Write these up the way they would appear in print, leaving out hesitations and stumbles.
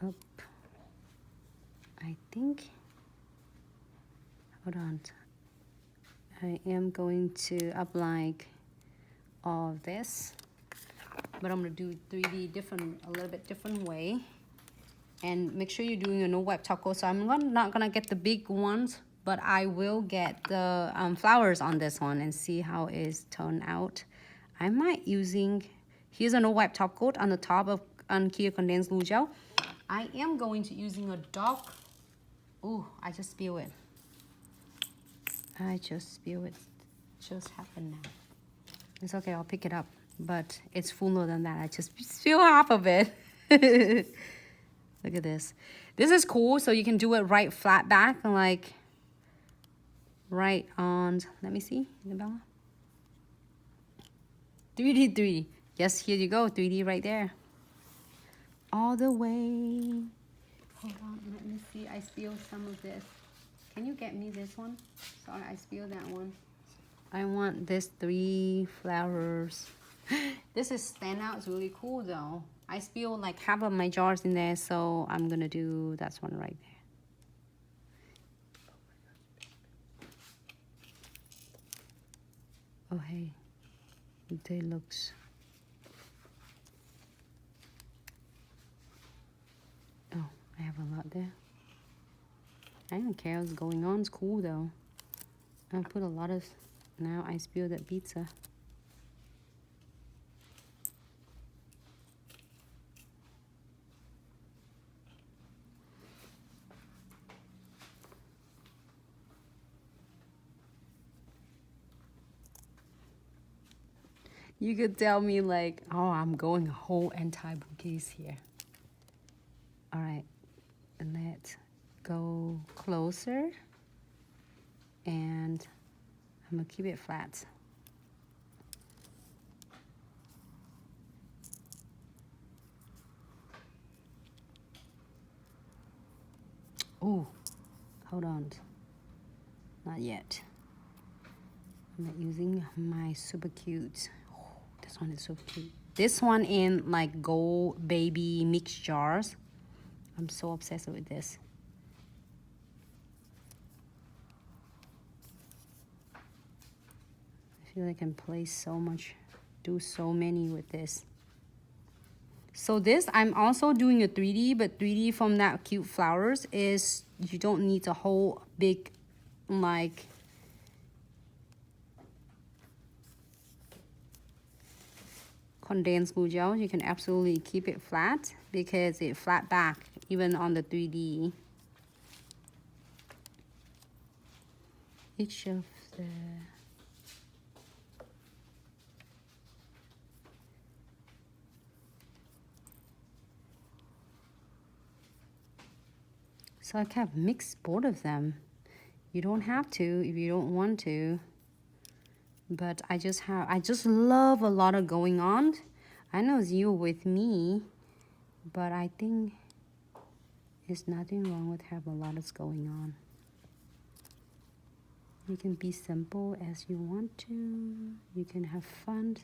up. I think, hold on. I am going to apply all of this, but I'm gonna do 3D a little bit different way. And make sure you're doing a no wipe top coat. So I'm not gonna get the big ones, but I will get the flowers on this one and see how it's turned out. I might here's a no wipe top coat on the top of Kia Condensed Glue Gel. I am going to using a dark, oh, I just spilled it. Just happened now. It's okay, I'll pick it up, but it's fuller than that. I just spilled half of it. Look at this. This is cool, so you can do it right flat back, like right on, let me see, Isabella. 3D. Yes, here you go, 3D right there. All the way. Hold on, let me see, I spilled some of this. Can you get me this one? Sorry, I spilled that one. I want this 3 flowers. This is stand out, it's really cool though. I spilled like half of my jars in there, so I'm gonna do that one right there. Oh hey, they looks. Oh, I have a lot there. I don't care what's going on, it's cool though. I put a lot of, now I spilled that pizza. You could tell me like, oh, I'm going a whole anti-bouquets here. All right, let's go closer. And I'm gonna keep it flat. Oh, hold on. Not yet. I'm not using my super cute. Oh, this one is so cute. This one in like gold baby mixed jars. I'm so obsessed with this. I feel like I can play so much, do so many with this. So this, I'm also doing a 3D, but 3D from that cute flowers is, you don't need a whole big, like, condensed glue gel. You can absolutely keep it flat because it flat back even on the 3D. Each of the so I kind of mix both of them. You don't have to if you don't want to. But I just love a lot of going on. I know it's you with me, but I think there's nothing wrong with having a lot that's going on. You can be simple as you want to. You can have fun.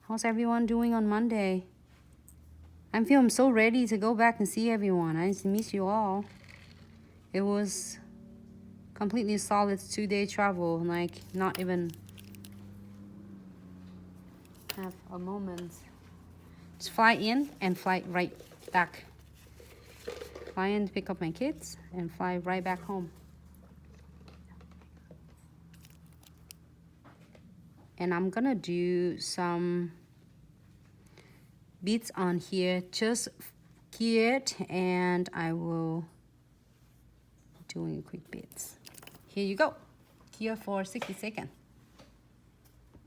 How's everyone doing on Monday? I'm feeling so ready to go back and see everyone. I just miss you all. It was completely solid 2-day travel, like not even have a moment. Just fly in and fly right back. Fly in to pick up my kids and fly right back home. And I'm gonna do some beads on here, just here, and I will doing quick bits. Here you go. Here for 60 seconds.